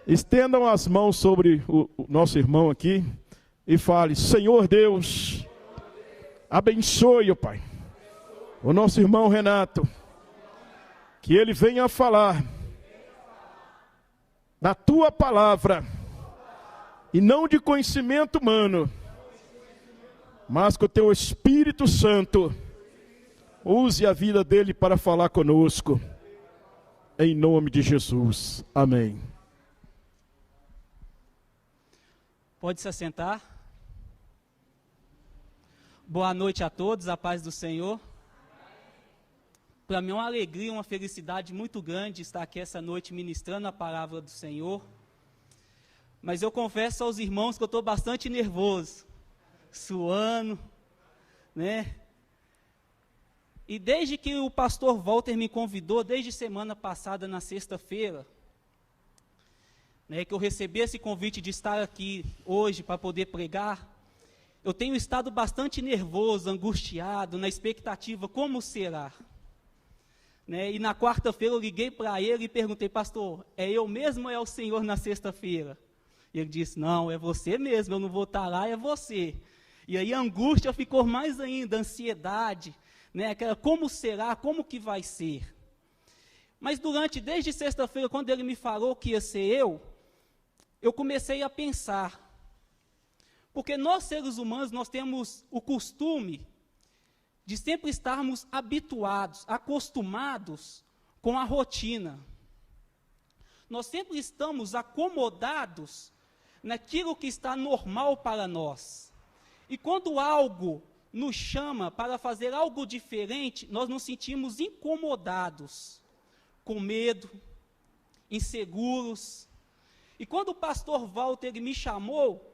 Estendam as mãos sobre o nosso irmão aqui e fale: Senhor Deus, abençoe, ó Pai, o nosso irmão Renato, que ele venha falar da Tua palavra, e não de conhecimento humano, mas que o Teu Espírito Santo use a vida dele para falar conosco, em nome de Jesus, amém. Pode se assentar. Boa noite a todos, a paz do Senhor. Para mim é uma alegria, uma felicidade muito grande estar aqui essa noite ministrando a palavra do Senhor. Mas eu confesso aos irmãos que eu estou bastante nervoso, suando, né? E desde que o pastor Walter me convidou, desde semana passada, na sexta-feira, né, que eu recebi esse convite de estar aqui hoje para poder pregar, eu tenho estado bastante nervoso, angustiado, na expectativa, como será? Né, e na quarta-feira eu liguei para ele e perguntei: pastor, é eu mesmo ou é o Senhor na sexta-feira? E ele disse: não, é você mesmo, eu não vou estar lá, é você. E aí a angústia ficou mais ainda, a ansiedade, né, aquela, como será, como que vai ser? Mas desde sexta-feira, quando ele me falou que ia ser eu comecei a pensar, porque nós seres humanos, nós temos o costume de sempre estarmos habituados, acostumados com a rotina. Nós sempre estamos acomodados naquilo que está normal para nós. E quando algo nos chama para fazer algo diferente, nós nos sentimos incomodados, com medo, inseguros. E quando o pastor Walter me chamou,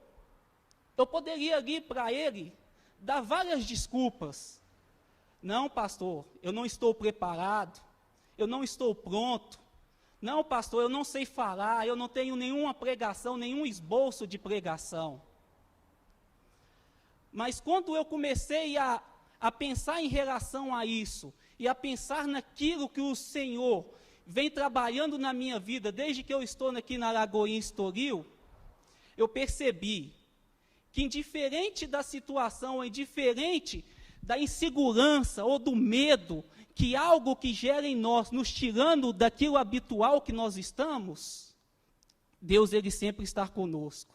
eu poderia ir para ele, dar várias desculpas. Não, pastor, eu não estou preparado, eu não estou pronto. Não, pastor, eu não sei falar, eu não tenho nenhuma pregação, nenhum esboço de pregação. Mas quando eu comecei a pensar em relação a isso, e a pensar naquilo que o Senhor vem trabalhando na minha vida, desde que eu estou aqui na Lagoinha Estoril, eu percebi que, indiferente da situação, indiferente da insegurança ou do medo, que algo que gera em nós, nos tirando daquilo habitual que nós estamos, Deus, Ele sempre está conosco.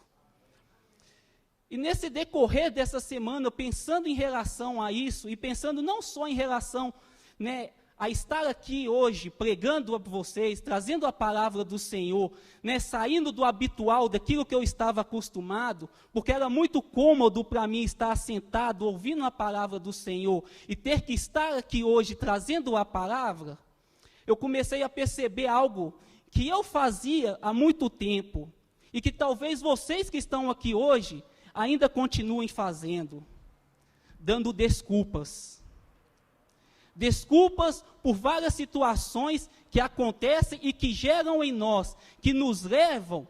E nesse decorrer dessa semana, pensando em relação a isso, e pensando não só em relação, né, a estar aqui hoje, pregando a vocês, trazendo a palavra do Senhor, né, saindo do habitual, daquilo que eu estava acostumado, porque era muito cômodo para mim estar sentado, ouvindo a palavra do Senhor, e ter que estar aqui hoje, trazendo a palavra, eu comecei a perceber algo que eu fazia há muito tempo, e que talvez vocês que estão aqui hoje, ainda continuem fazendo, dando desculpas. Desculpas por várias situações que acontecem e que geram em nós, que nos levam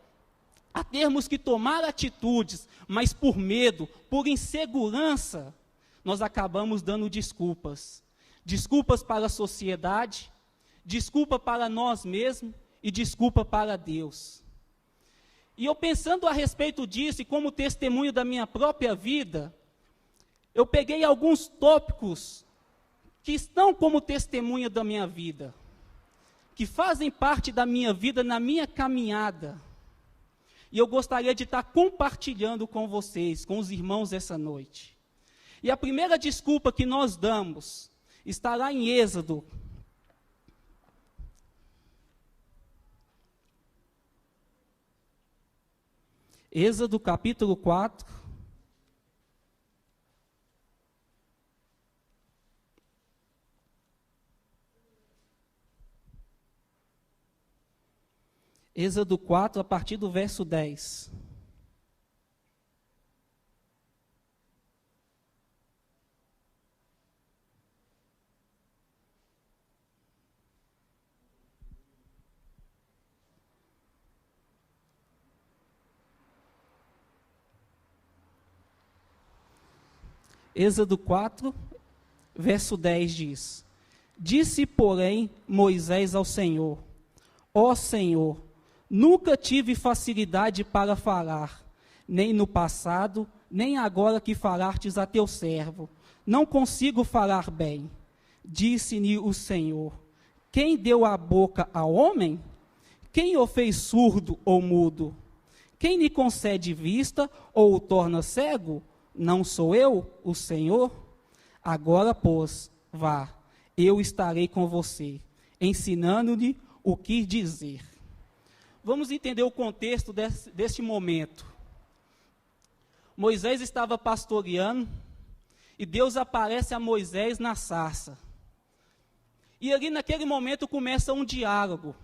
a termos que tomar atitudes, mas por medo, por insegurança, nós acabamos dando desculpas. Desculpas para a sociedade, desculpa para nós mesmos e desculpa para Deus. E eu pensando a respeito disso e como testemunho da minha própria vida, eu peguei alguns tópicos que estão como testemunha da minha vida, que fazem parte da minha vida, na minha caminhada. E eu gostaria de estar compartilhando com vocês, com os irmãos essa noite. E a primeira desculpa que nós damos está lá em Êxodo. Êxodo capítulo 4. Êxodo 4, a partir do verso 10. Êxodo 4, verso 10 diz: Disse, porém, Moisés ao Senhor: Ó Senhor, Nunca tive facilidade para falar, nem no passado, nem agora que falastes a teu servo. Não consigo falar bem. Disse-lhe o Senhor: quem deu a boca ao homem? Quem o fez surdo ou mudo? Quem lhe concede vista ou o torna cego? Não sou eu, o Senhor? Agora, pois, vá, eu estarei com você, ensinando-lhe o que dizer. Vamos entender o contexto deste momento. Moisés estava pastoreando e Deus aparece a Moisés na sarça. E ali naquele momento começa um diálogo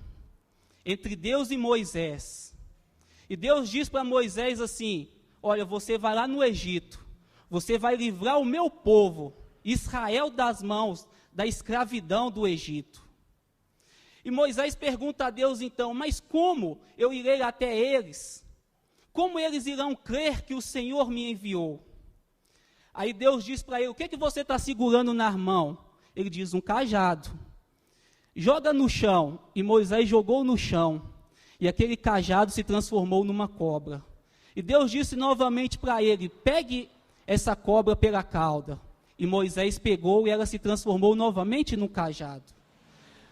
entre Deus e Moisés. E Deus diz para Moisés assim: olha, você vai lá no Egito, você vai livrar o meu povo, Israel, das mãos da escravidão do Egito. E Moisés pergunta a Deus então: mas como eu irei até eles? Como eles irão crer que o Senhor me enviou? Aí Deus diz para ele: o que você está segurando na mão? Ele diz: um cajado. Joga no chão. E Moisés jogou no chão. E aquele cajado se transformou numa cobra. E Deus disse novamente para ele: pegue essa cobra pela cauda. E Moisés pegou e ela se transformou novamente num cajado.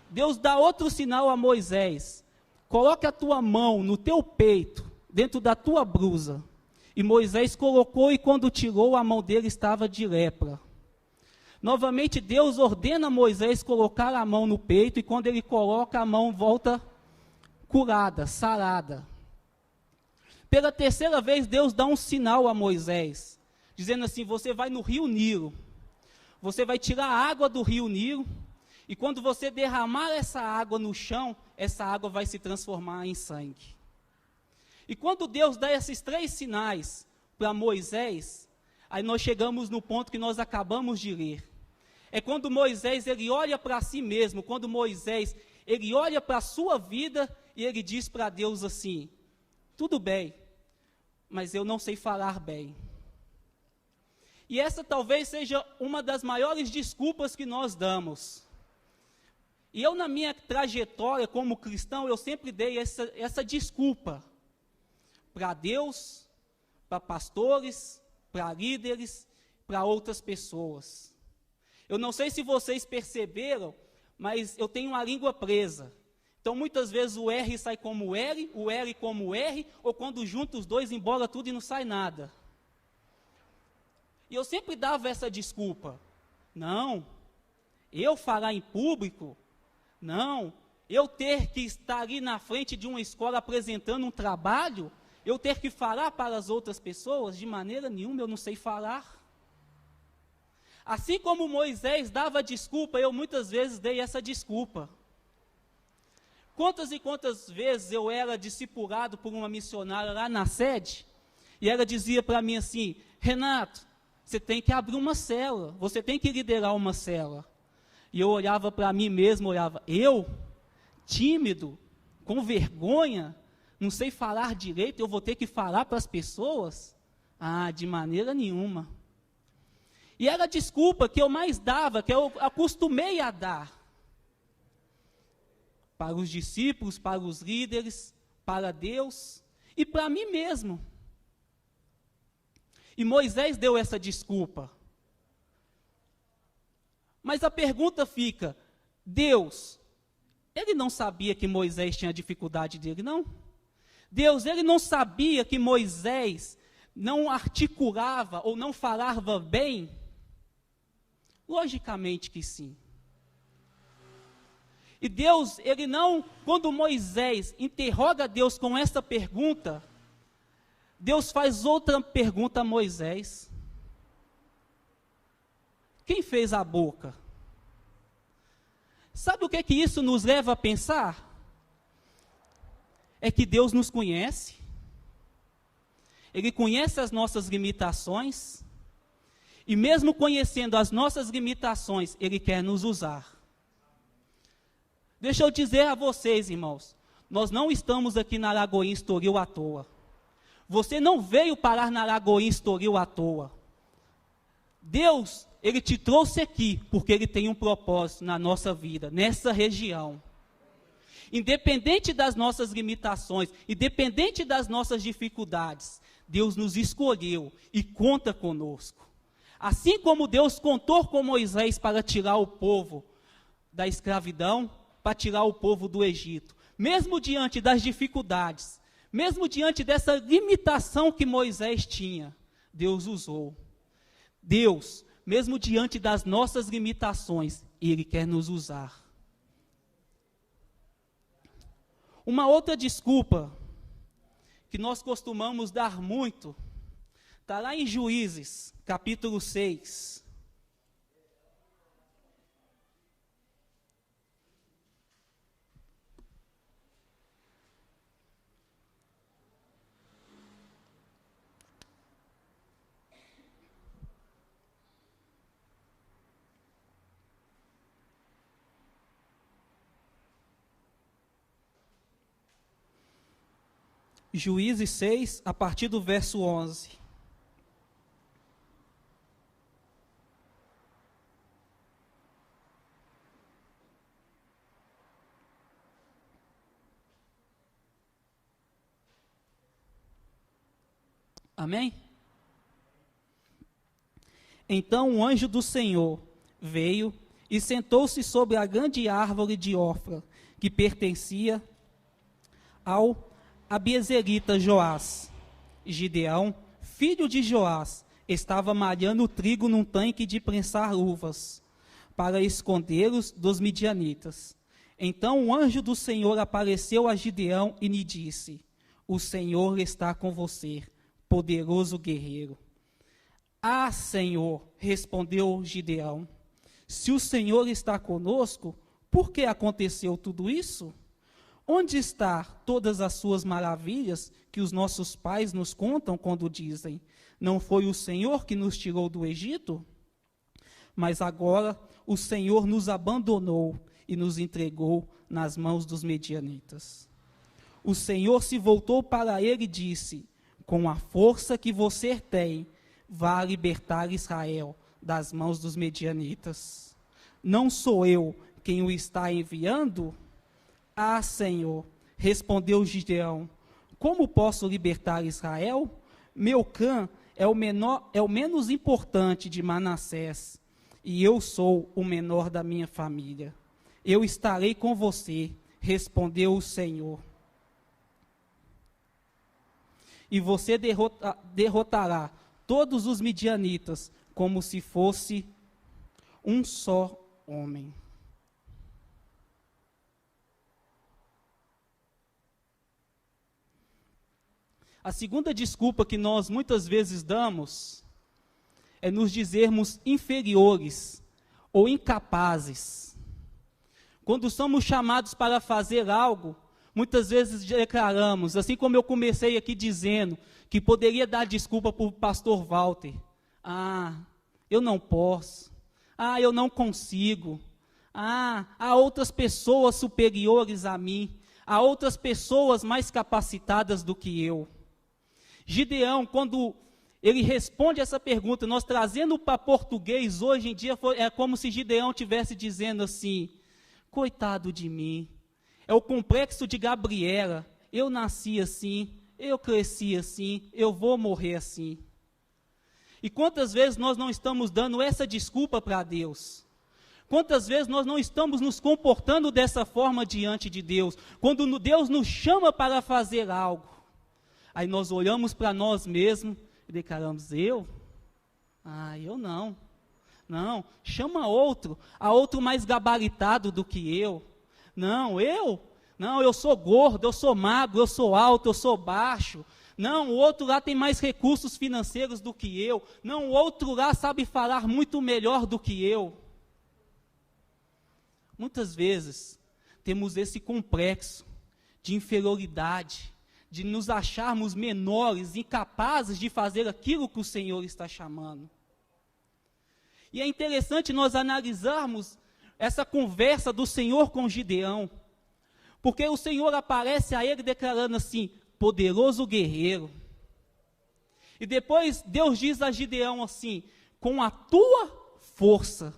Deus dá outro sinal a Moisés: coloque a tua mão no teu peito, dentro da tua blusa. E Moisés colocou, e quando tirou, a mão dele estava de lepra. Novamente Deus ordena a Moisés colocar a mão no peito, e quando ele coloca, a mão volta curada, sarada. Pela terceira vez Deus dá um sinal a Moisés, dizendo assim: você vai no rio Nilo, você vai tirar a água do rio Nilo, e quando você derramar essa água no chão, essa água vai se transformar em sangue. E quando Deus dá esses 3 sinais para Moisés, aí nós chegamos no ponto que nós acabamos de ler. É quando Moisés, ele olha para si mesmo, quando Moisés, ele olha para a sua vida e ele diz para Deus assim: tudo bem, mas eu não sei falar bem. E essa talvez seja uma das maiores desculpas que nós damos. E eu, na minha trajetória como cristão, eu sempre dei essa desculpa para Deus, para pastores, para líderes, para outras pessoas. Eu não sei se vocês perceberam, mas eu tenho uma língua presa. Então, muitas vezes o R sai como L, o L como R, ou quando junta os dois, embola tudo e não sai nada. E eu sempre dava essa desculpa. Não, eu falar em público, não, eu ter que estar ali na frente de uma escola apresentando um trabalho, eu ter que falar para as outras pessoas, de maneira nenhuma, eu não sei falar. Assim como Moisés dava desculpa, eu muitas vezes dei essa desculpa. Quantas e quantas vezes eu era discipulado por uma missionária lá na sede, e ela dizia para mim assim: Renato, você tem que abrir uma célula, você tem que liderar uma célula. E eu olhava para mim mesmo, eu, tímido, com vergonha, não sei falar direito, eu vou ter que falar para as pessoas? Ah, de maneira nenhuma. E era a desculpa que eu mais dava, que eu acostumei a dar. Para os discípulos, para os líderes, para Deus e para mim mesmo. E Moisés deu essa desculpa. Mas a pergunta fica: Deus, ele não sabia que Moisés tinha dificuldade dele, não? Deus, ele não sabia que Moisés não articulava ou não falava bem? Logicamente que sim. E Deus, ele não, quando Moisés interroga Deus com essa pergunta, Deus faz outra pergunta a Moisés: quem fez a boca? Sabe o que é que isso nos leva a pensar? É que Deus nos conhece, Ele conhece as nossas limitações, e mesmo conhecendo as nossas limitações, Ele quer nos usar. Deixa eu dizer a vocês, irmãos, nós não estamos aqui na Lagoinha Estoril à toa. Você não veio parar na Lagoinha Estoril à toa. Deus, Ele te trouxe aqui porque Ele tem um propósito na nossa vida, nessa região. Independente das nossas limitações, independente das nossas dificuldades, Deus nos escolheu e conta conosco. Assim como Deus contou com Moisés para tirar o povo da escravidão, para tirar o povo do Egito, mesmo diante das dificuldades, mesmo diante dessa limitação que Moisés tinha, Deus usou. Deus, mesmo diante das nossas limitações, Ele quer nos usar. Uma outra desculpa que nós costumamos dar muito, está lá em Juízes, capítulo 6. Juízes 6, a partir do verso 11. Amém? Então o anjo do Senhor veio e sentou-se sobre a grande árvore de Ofra, que pertencia ao Abiezerita Joás. Gideão, filho de Joás, estava malhando trigo num tanque de prensar uvas, para escondê-los dos midianitas. Então o anjo do Senhor apareceu a Gideão e lhe disse: o Senhor está com você, poderoso guerreiro. Ah, Senhor, respondeu Gideão, se o Senhor está conosco, por que aconteceu tudo isso? Onde estão todas as suas maravilhas que os nossos pais nos contam quando dizem: não foi o Senhor que nos tirou do Egito? Mas agora o Senhor nos abandonou e nos entregou nas mãos dos medianitas. O Senhor se voltou para ele e disse: com a força que você tem, vá libertar Israel das mãos dos medianitas. Não sou eu quem o está enviando? Ah, Senhor, respondeu Gideão, como posso libertar Israel? Meu clã é o menos importante de Manassés, e eu sou o menor da minha família. Eu estarei com você, respondeu o Senhor. E você derrotará todos os midianitas, como se fosse um só homem. A segunda desculpa que nós muitas vezes damos é nos dizermos inferiores ou incapazes. Quando somos chamados para fazer algo, muitas vezes declaramos, assim como eu comecei aqui dizendo, que poderia dar desculpa para o pastor Walter. Ah, eu não posso. Ah, eu não consigo. Ah, há outras pessoas superiores a mim. Há outras pessoas mais capacitadas do que eu. Gideão, quando ele responde essa pergunta, nós trazendo para português hoje em dia, é como se Gideão estivesse dizendo assim: coitado de mim, é o complexo de Gabriela, eu nasci assim, eu cresci assim, eu vou morrer assim. E quantas vezes nós não estamos dando essa desculpa para Deus? Quantas vezes nós não estamos nos comportando dessa forma diante de Deus? Quando Deus nos chama para fazer algo, aí nós olhamos para nós mesmos e declaramos: eu? Ah, eu não. Não, chama outro, a outro mais gabaritado do que eu. Não, eu sou gordo, eu sou magro, eu sou alto, eu sou baixo. Não, o outro lá tem mais recursos financeiros do que eu. Não, o outro lá sabe falar muito melhor do que eu. Muitas vezes temos esse complexo de inferioridade, de nos acharmos menores, incapazes de fazer aquilo que o Senhor está chamando. E é interessante nós analisarmos essa conversa do Senhor com Gideão, porque o Senhor aparece a ele declarando assim: poderoso guerreiro. E depois Deus diz a Gideão assim: com a tua força.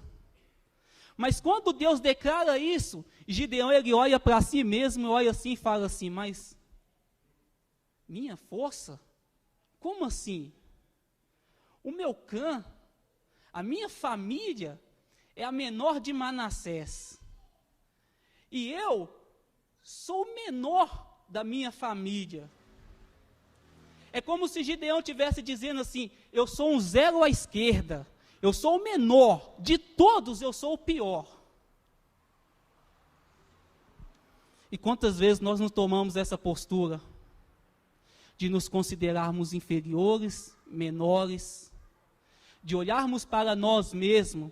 Mas quando Deus declara isso, Gideão, ele olha para si mesmo, olha assim e fala assim, mas minha força? Como assim? O meu clã, a minha família é a menor de Manassés. E eu sou o menor da minha família. É como se Gideão estivesse dizendo assim, eu sou um zero à esquerda, eu sou o menor, de todos eu sou o pior. E quantas vezes nós não tomamos essa postura de nos considerarmos inferiores, menores, de olharmos para nós mesmos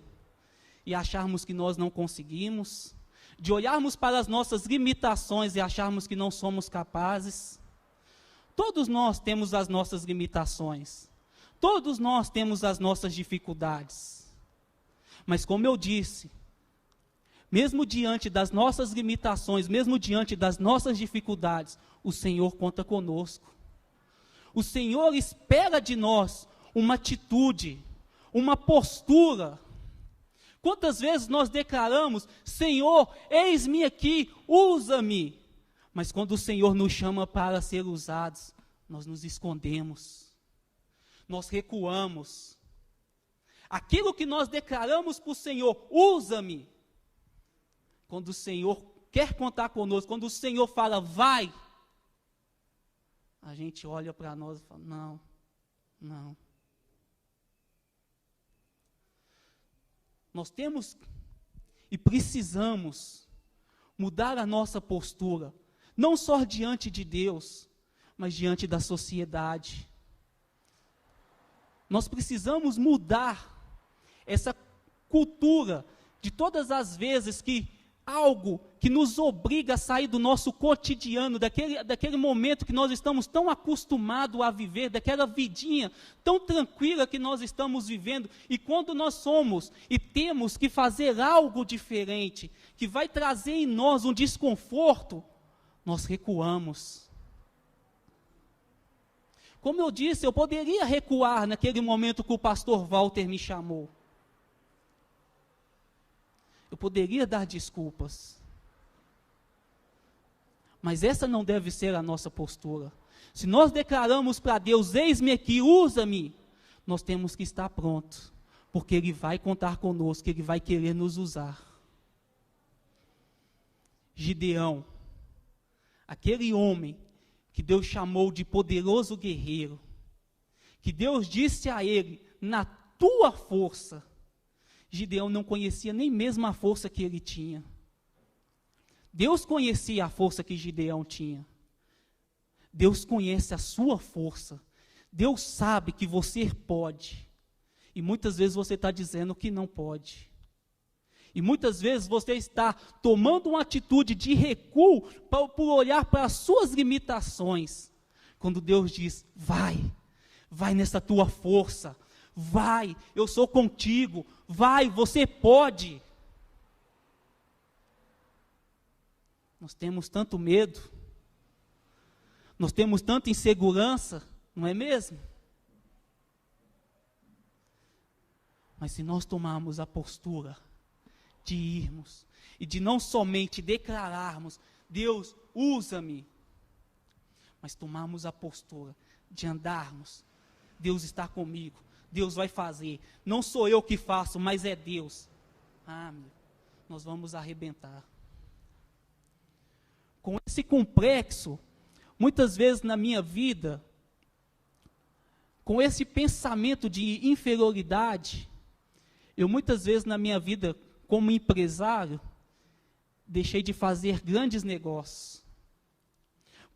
e acharmos que nós não conseguimos, de olharmos para as nossas limitações e acharmos que não somos capazes. Todos nós temos as nossas limitações, todos nós temos as nossas dificuldades, mas como eu disse, mesmo diante das nossas limitações, mesmo diante das nossas dificuldades, o Senhor conta conosco. O Senhor espera de nós uma atitude, uma postura. Quantas vezes nós declaramos, Senhor, eis-me aqui, usa-me. Mas quando o Senhor nos chama para ser usados, nós nos escondemos, nós recuamos. Aquilo que nós declaramos para o Senhor, usa-me. Quando o Senhor quer contar conosco, quando o Senhor fala, vai, a gente olha para nós e fala, não. Nós temos e precisamos mudar a nossa postura, não só diante de Deus, mas diante da sociedade. Nós precisamos mudar essa cultura de todas as vezes que algo que nos obriga a sair do nosso cotidiano, daquele momento que nós estamos tão acostumados a viver, daquela vidinha tão tranquila que nós estamos vivendo, e quando nós somos e temos que fazer algo diferente, que vai trazer em nós um desconforto, nós recuamos. Como eu disse, eu poderia recuar naquele momento que o pastor Walter me chamou. Eu poderia dar desculpas. Mas essa não deve ser a nossa postura. Se nós declaramos para Deus, eis-me aqui, usa-me, nós temos que estar prontos, porque Ele vai contar conosco, Ele vai querer nos usar. Gideão, aquele homem que Deus chamou de poderoso guerreiro, que Deus disse a ele, na tua força, Gideão não conhecia nem mesmo a força que ele tinha. Deus conhecia a força que Gideão tinha. Deus conhece a sua força. Deus sabe que você pode. E muitas vezes você está dizendo que não pode. E muitas vezes você está tomando uma atitude de recuo por olhar para as suas limitações. Quando Deus diz, vai nessa tua força. Vai, eu sou contigo. Vai, você pode. Nós temos tanto medo, nós temos tanta insegurança, não é mesmo? Mas se nós tomarmos a postura de irmos e de não somente declararmos, Deus, usa-me, mas tomarmos a postura de andarmos, Deus está comigo, Deus vai fazer, não sou eu que faço, mas é Deus. Nós vamos arrebentar. Com esse complexo, muitas vezes na minha vida, com esse pensamento de inferioridade, eu muitas vezes na minha vida, como empresário, deixei de fazer grandes negócios.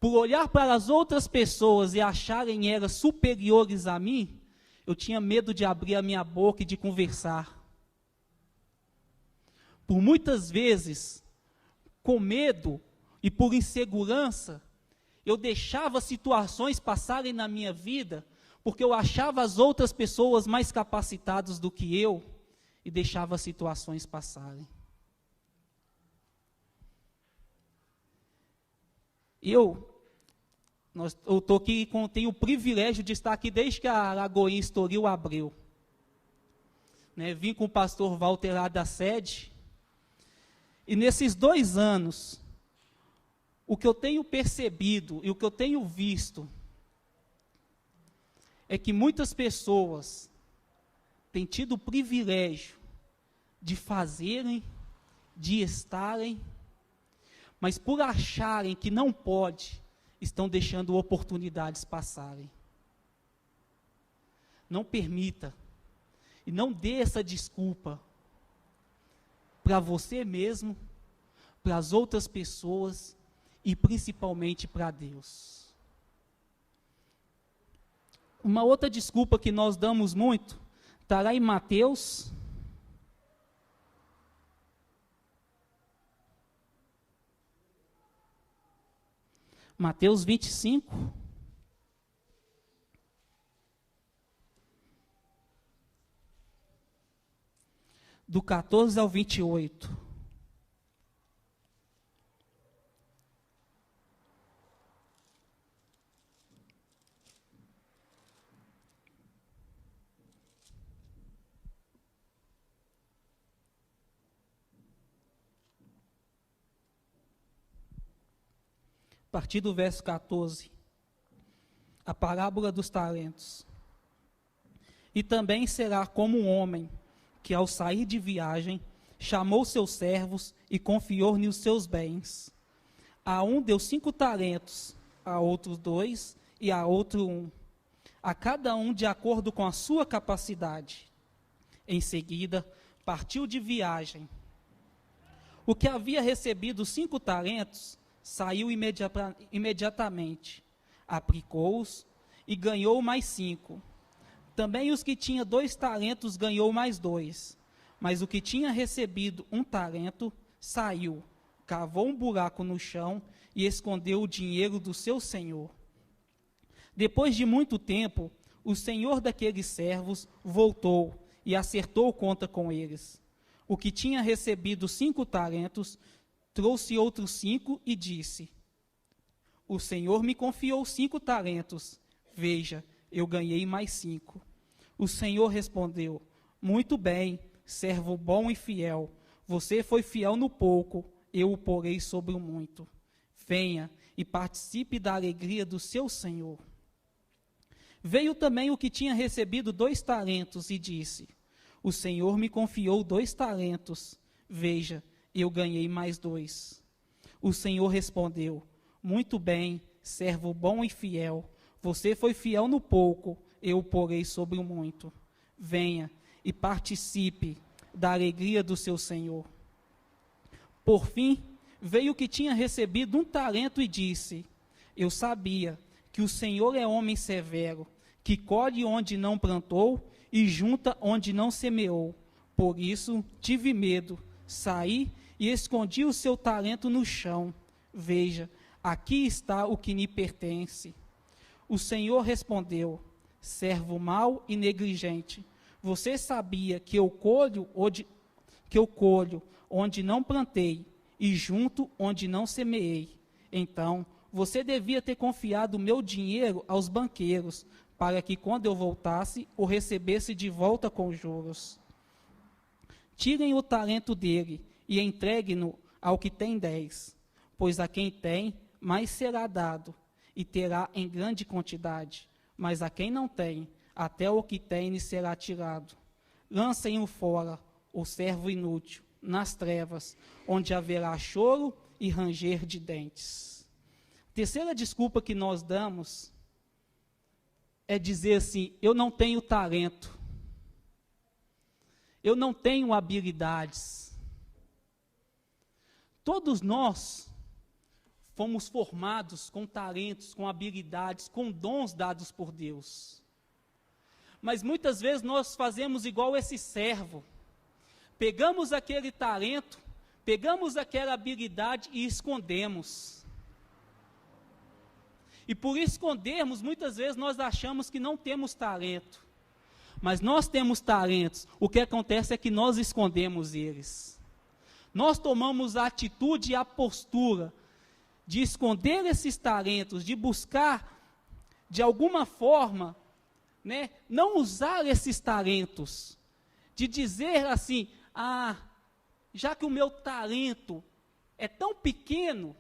Por olhar para as outras pessoas e acharem elas superiores a mim, eu tinha medo de abrir a minha boca e de conversar. Por muitas vezes, com medo e por insegurança, eu deixava situações passarem na minha vida, porque eu achava as outras pessoas mais capacitadas do que eu, e deixava as situações passarem. Eu estou aqui, tenho o privilégio de estar aqui desde que a Lagoinha Estoril abriu. Vim com o pastor Walter lá da sede, E nesses 2 anos, o que eu tenho percebido e o que eu tenho visto é que muitas pessoas têm tido o privilégio de fazerem, de estarem, mas por acharem que não pode, estão deixando oportunidades passarem. Não permita e não dê essa desculpa para você mesmo, para as outras pessoas e principalmente para Deus. Uma outra desculpa que nós damos muito está lá em Mateus. Mateus 25. Do 14 ao 28. A partir do verso 14, a parábola dos talentos. E também será como um homem que, ao sair de viagem, chamou seus servos e confiou-lhes os seus bens. A um deu 5 talentos, a outro 2 e a outro 1, a cada um de acordo com a sua capacidade. Em seguida, partiu de viagem. O que havia recebido 5 talentos, saiu imediatamente, aplicou-os e ganhou mais 5. Também os que tinha 2 talentos ganhou mais 2. Mas o que tinha recebido 1 talento, saiu, cavou um buraco no chão e escondeu o dinheiro do seu senhor. Depois de muito tempo, o senhor daqueles servos voltou e acertou conta com eles. O que tinha recebido 5 talentos, trouxe outros 5 e disse: o Senhor me confiou 5 talentos. Veja, eu ganhei mais 5. O Senhor respondeu: muito bem, servo bom e fiel. Você foi fiel no pouco, eu o porei sobre o muito. Venha e participe da alegria do seu Senhor. Veio também o que tinha recebido 2 talentos e disse: o Senhor me confiou 2 talentos. Veja, eu ganhei mais 2. O Senhor respondeu: muito bem, servo bom e fiel. Você foi fiel no pouco, eu o porei sobre o muito. Venha e participe da alegria do seu Senhor. Por fim, veio o que tinha recebido 1 talento e disse: eu sabia que o Senhor é homem severo, que colhe onde não plantou e junta onde não semeou. Por isso tive medo, saí e escondi o seu talento no chão. Veja, aqui está o que me pertence. O Senhor respondeu: servo mau e negligente, você sabia que eu colho onde não plantei e junto onde não semeei. Então, você devia ter confiado o meu dinheiro aos banqueiros, para que quando eu voltasse, o recebesse de volta com juros. Tirem o talento dele e entregue-no ao que tem 10, pois a quem tem, mais será dado, e terá em grande quantidade, mas a quem não tem, até o que tem lhe será tirado. Lancem-o fora, o servo inútil, nas trevas, onde haverá choro e ranger de dentes. Terceira desculpa que nós damos é dizer assim: eu não tenho talento, eu não tenho habilidades. Todos nós fomos formados com talentos, com habilidades, com dons dados por Deus. Mas muitas vezes nós fazemos igual esse servo. Pegamos aquele talento, pegamos aquela habilidade e escondemos. E por escondermos, muitas vezes nós achamos que não temos talento. Mas nós temos talentos. O que acontece é que nós escondemos eles. Nós tomamos a atitude e a postura de esconder esses talentos, de buscar, de alguma forma, não usar esses talentos, de dizer assim: já que o meu talento é tão pequeno,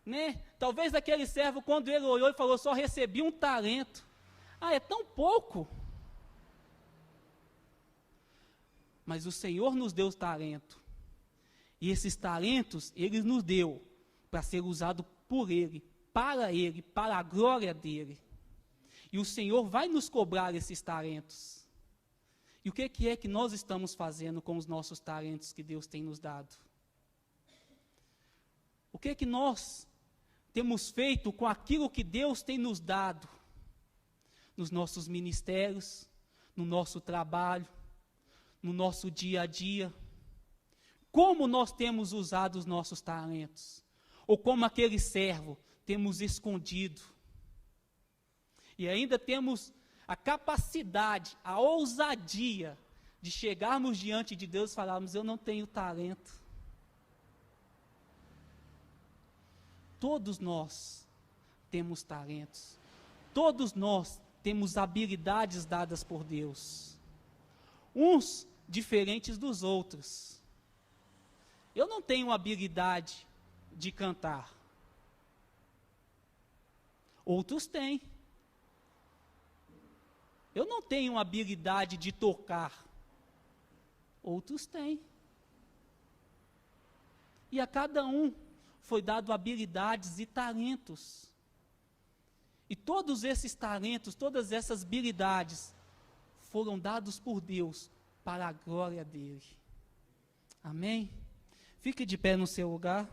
né? Talvez aquele servo, quando ele olhou e falou, só recebi um talento. Ah, é tão pouco. Mas o Senhor nos deu talento. E esses talentos, Ele nos deu para ser usado por Ele, para a glória dEle. E o Senhor vai nos cobrar esses talentos. E o que é que nós estamos fazendo com os nossos talentos que Deus tem nos dado? O que é que nós temos feito com aquilo que Deus tem nos dado? Nos nossos ministérios, no nosso trabalho, no nosso dia a dia. Como nós temos usado os nossos talentos? Ou como aquele servo, temos escondido? E ainda temos a capacidade, a ousadia de chegarmos diante de Deus e falarmos, eu não tenho talento. Todos nós temos talentos. Todos nós temos habilidades dadas por Deus. Uns diferentes dos outros. Eu não tenho habilidade de cantar. Outros têm. Eu não tenho habilidade de tocar. Outros têm. E a cada um foi dado habilidades e talentos. E todos esses talentos, todas essas habilidades, foram dados por Deus para a glória dEle. Amém? Fique de pé no seu lugar.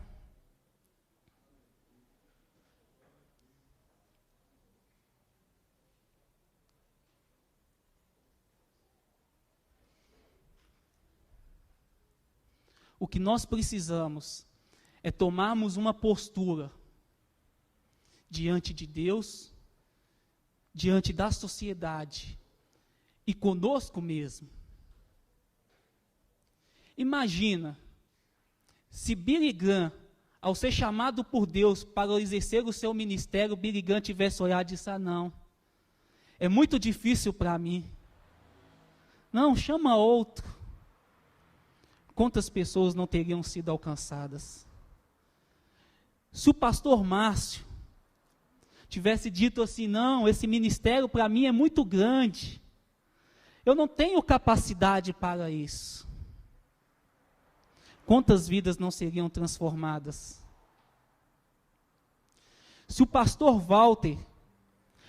O que nós precisamos é tomarmos uma postura diante de Deus, diante da sociedade e conosco mesmo. Imagina se Billy Graham, ao ser chamado por Deus para exercer o seu ministério, Billy Graham tivesse olhado e disse, não, é muito difícil para mim. Não, chama outro. Quantas pessoas não teriam sido alcançadas? Se o pastor Márcio tivesse dito assim, não, esse ministério para mim é muito grande, eu não tenho capacidade para isso. Quantas vidas não seriam transformadas? Se o pastor Walter,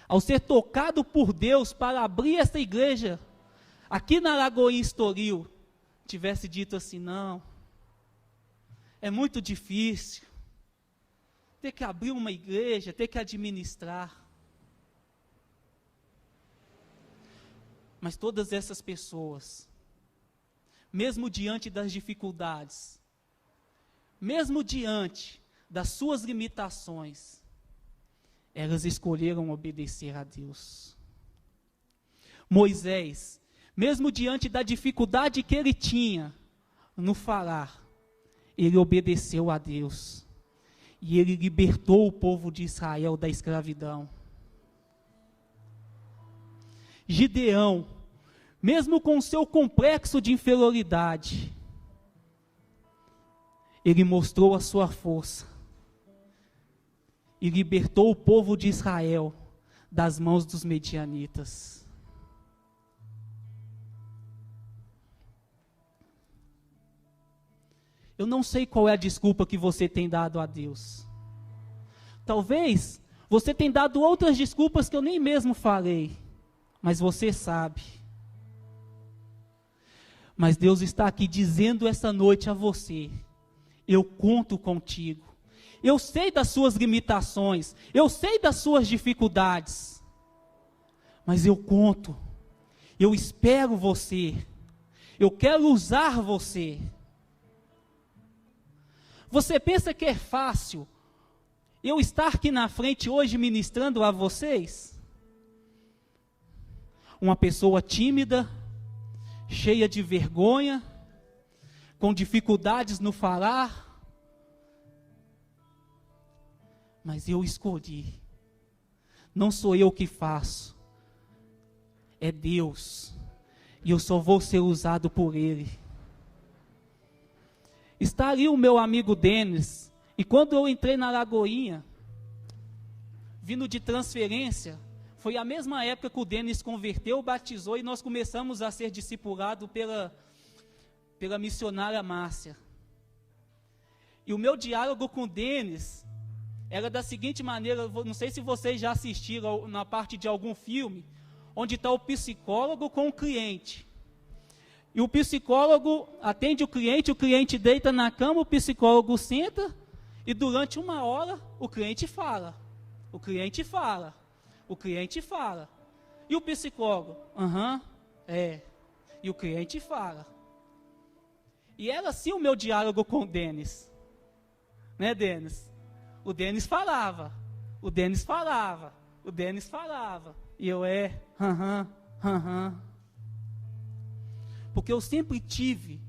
ao ser tocado por Deus para abrir essa igreja, aqui na Lagoinha Estoril, tivesse dito assim, não, é muito difícil, ter que abrir uma igreja, ter que administrar. Mas todas essas pessoas, mesmo diante das dificuldades, mesmo diante das suas limitações, elas escolheram obedecer a Deus. Moisés, mesmo diante da dificuldade que ele tinha no falar, ele obedeceu a Deus. E ele libertou o povo de Israel da escravidão. Gideão, mesmo com o seu complexo de inferioridade, ele mostrou a sua força e libertou o povo de Israel das mãos dos medianitas. Eu não sei qual é a desculpa que você tem dado a Deus. Talvez você tenha dado outras desculpas que eu nem mesmo falei, mas você sabe. Mas Deus está aqui dizendo essa noite a você, eu conto contigo. Eu sei das suas limitações, eu sei das suas dificuldades, mas eu conto, eu espero você, eu quero usar você. Você pensa que é fácil eu estar aqui na frente hoje ministrando a vocês? Uma pessoa tímida, cheia de vergonha, com dificuldades no falar. Mas eu escolhi. Não sou eu que faço. É Deus. E eu só vou ser usado por Ele. está ali o meu amigo Denis. E quando eu entrei na Lagoinha, vindo de transferência, foi a mesma época que o Denis converteu, batizou e nós começamos a ser discipulados pela missionária Márcia. E o meu diálogo com o Denis era da seguinte maneira, não sei se vocês já assistiram na parte de algum filme, onde está o psicólogo com o cliente. E o psicólogo atende o cliente deita na cama, o psicólogo senta, e durante 1 hora o cliente fala. O cliente fala. E o psicólogo? E o cliente fala. E era assim o meu diálogo com o Denis. Né, Denis? O Denis falava. E eu Porque eu sempre tive,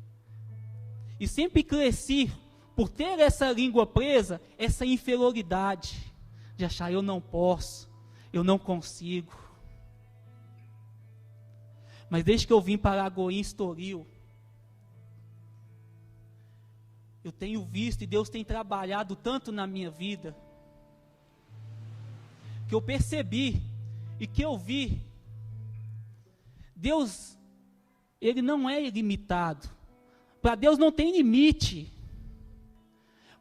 e sempre cresci, por ter essa língua presa, essa inferioridade, de achar eu não posso, eu não consigo. Mas desde que eu vim para Lagoinha, Estoril, eu tenho visto e Deus tem trabalhado tanto na minha vida, que eu percebi e que eu vi, Deus, Ele não é ilimitado, para Deus não tem limite,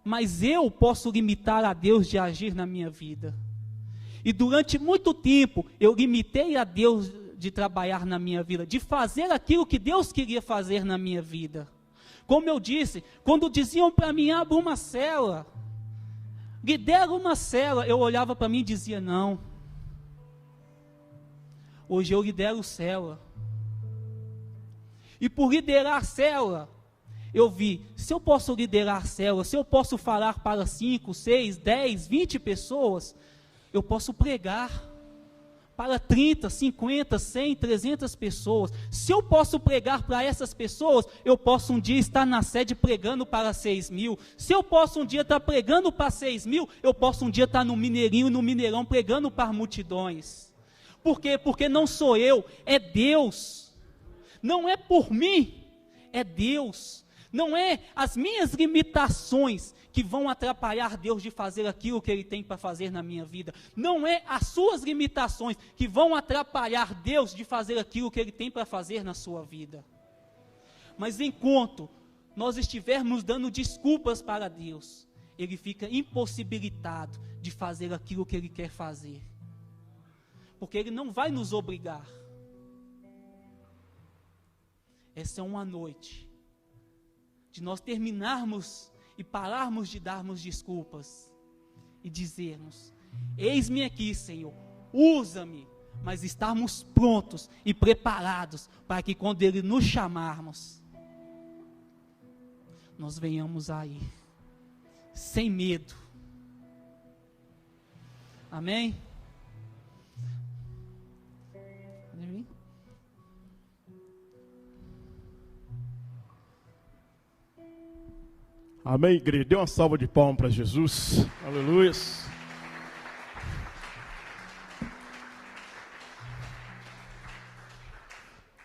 mas eu posso limitar a Deus de agir na minha vida, e durante muito tempo, eu limitei a Deus de trabalhar na minha vida, de fazer aquilo que Deus queria fazer na minha vida. Como eu disse, quando diziam para mim, abra uma célula, lidera uma célula, eu olhava para mim e dizia, não. Hoje eu lidero célula. E por liderar célula, eu vi, se eu posso liderar célula, se eu posso falar para 5, 6, 10, 20 pessoas, eu posso pregar para 30, 50, 100, 300 pessoas. Se eu posso pregar para essas pessoas, eu posso um dia estar na sede pregando para 6.000. Se eu posso um dia estar pregando para 6.000, eu posso um dia estar no Mineirinho, no Mineirão, pregando para multidões. Por quê? Porque não sou eu, é Deus. Não é por mim, é Deus. Não é as minhas limitações que vão atrapalhar Deus de fazer aquilo que Ele tem para fazer na minha vida. Não é as suas limitações que vão atrapalhar Deus de fazer aquilo que Ele tem para fazer na sua vida. Mas enquanto nós estivermos dando desculpas para Deus, Ele fica impossibilitado de fazer aquilo que Ele quer fazer. Porque Ele não vai nos obrigar. Essa é uma noite de nós terminarmos e pararmos de darmos desculpas e dizermos, eis-me aqui, Senhor, usa-me, mas estarmos prontos e preparados para que quando Ele nos chamarmos, nós venhamos aí, sem medo. Amém? Amém, igreja? Dê uma salva de palmas para Jesus. Aleluia.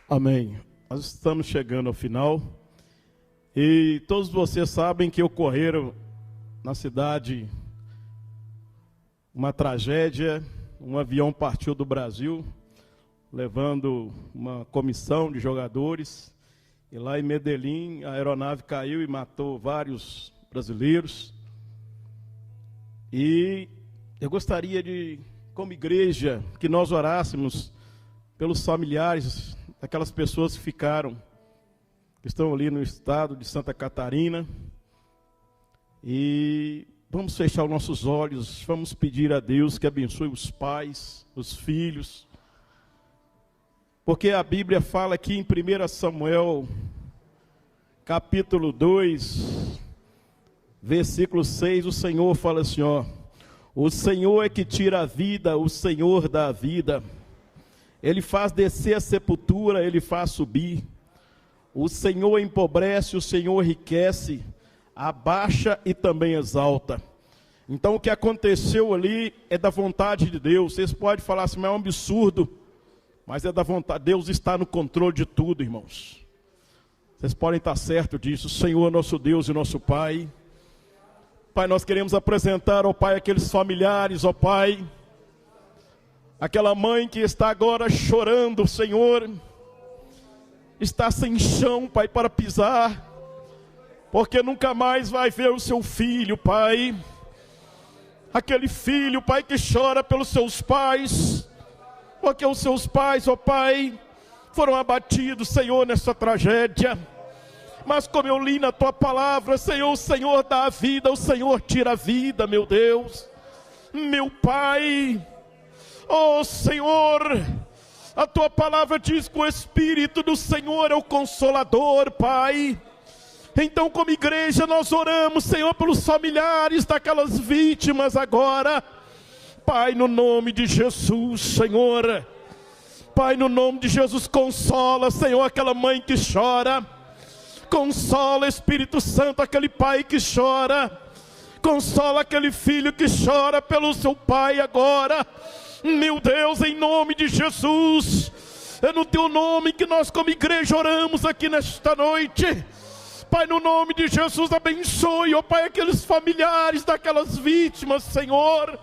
Amém. Nós estamos chegando ao final. E todos vocês sabem que ocorreram na cidade uma tragédia. Um avião partiu do Brasil, levando uma comissão de jogadores. E lá em Medellín, a aeronave caiu e matou vários brasileiros. E eu gostaria de, como igreja, que nós orássemos pelos familiares daquelas pessoas que ficaram, que estão ali no estado de Santa Catarina. E vamos fechar os nossos olhos, vamos pedir a Deus que abençoe os pais, os filhos. Porque a Bíblia fala aqui em 1 Samuel, capítulo 2, versículo 6, o Senhor fala assim, ó, o Senhor é que tira a vida, o Senhor dá a vida. Ele faz descer a sepultura, Ele faz subir. O Senhor empobrece, o Senhor enriquece, abaixa e também exalta. Então o que aconteceu ali é da vontade de Deus. Vocês podem falar assim, mas é um absurdo. Mas é da vontade, Deus está no controle de tudo, irmãos. Vocês podem estar certos disso. Senhor, nosso Deus e nosso Pai. Pai, nós queremos apresentar, ó Pai, aqueles familiares, ó Pai. Aquela mãe que está agora chorando, Senhor. Está sem chão, Pai, para pisar. Porque nunca mais vai ver o seu filho, Pai. Aquele filho, Pai, que chora pelos seus pais. Porque os seus pais, ó Pai, foram abatidos, Senhor, nessa tragédia. Mas como eu li na Tua palavra, Senhor, o Senhor dá a vida, o Senhor tira a vida, meu Deus. Meu Pai, ó Senhor, a Tua palavra diz que o Espírito do Senhor é o Consolador, Pai. Então, como igreja, nós oramos, Senhor, pelos familiares daquelas vítimas agora. Pai, no nome de Jesus, Senhor. Pai, no nome de Jesus, consola, Senhor, aquela mãe que chora. Consola, Espírito Santo, aquele pai que chora. Consola aquele filho que chora pelo seu pai agora. Meu Deus, em nome de Jesus. É no Teu nome que nós como igreja oramos aqui nesta noite. Pai, no nome de Jesus, abençoe, ó Pai, aqueles familiares daquelas vítimas, Senhor.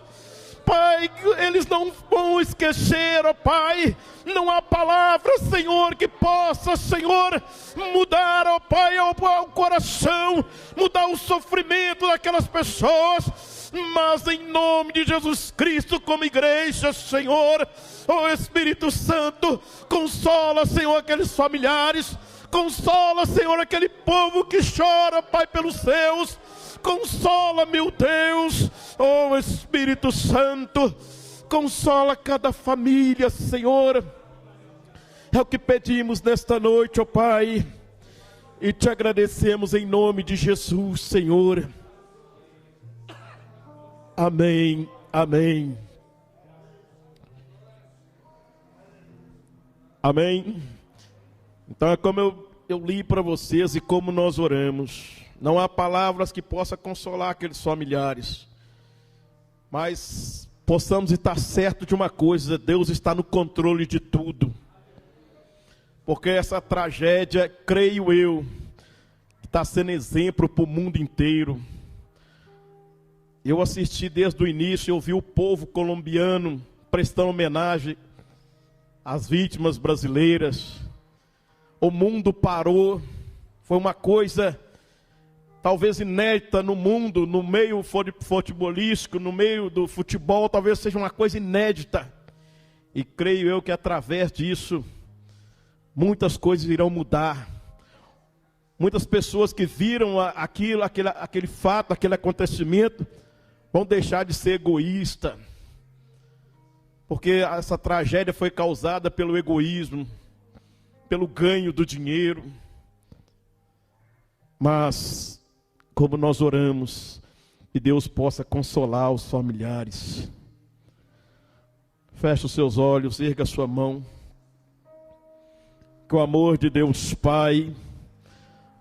Pai, eles não vão esquecer, ó Pai. Não há palavra, Senhor, que possa, Senhor, mudar, ó Pai, ao coração, mudar o sofrimento daquelas pessoas. Mas em nome de Jesus Cristo, como igreja, Senhor, ó Espírito Santo, consola, Senhor, aqueles familiares. Consola, Senhor, aquele povo que chora, Pai, pelos seus. Consola, meu Deus, oh Espírito Santo. Consola cada família, Senhor. É o que pedimos nesta noite, ó Pai. E te agradecemos em nome de Jesus, Senhor. Amém, amém. Amém. Então é como eu li para vocês e como nós oramos. Não há palavras que possam consolar aqueles familiares. Mas possamos estar certos de uma coisa: Deus está no controle de tudo. Porque essa tragédia, creio eu, está sendo exemplo para o mundo inteiro. Eu assisti desde o início, eu vi o povo colombiano prestando homenagem às vítimas brasileiras. O mundo parou, foi uma coisa talvez inédita no mundo, no meio futebolístico, no meio do futebol, talvez seja uma coisa inédita. E creio eu que através disso, muitas coisas irão mudar. Muitas pessoas que viram aquele fato, aquele acontecimento, vão deixar de ser egoísta. Porque essa tragédia foi causada pelo egoísmo, pelo ganho do dinheiro. Mas, como nós oramos, que Deus possa consolar os familiares. Feche os seus olhos, erga a sua mão. Que o amor de Deus Pai,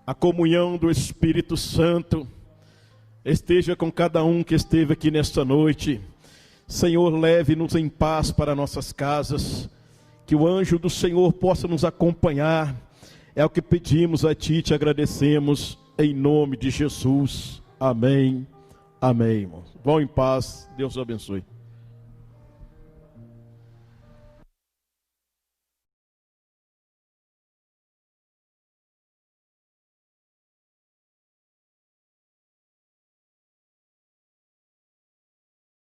a comunhão do Espírito Santo, esteja com cada um que esteve aqui nesta noite. Senhor, leve-nos em paz para nossas casas. Que o anjo do Senhor possa nos acompanhar. É o que pedimos a Ti e te agradecemos. Em nome de Jesus. Amém. Amém, irmãos. Vão em paz. Deus os abençoe.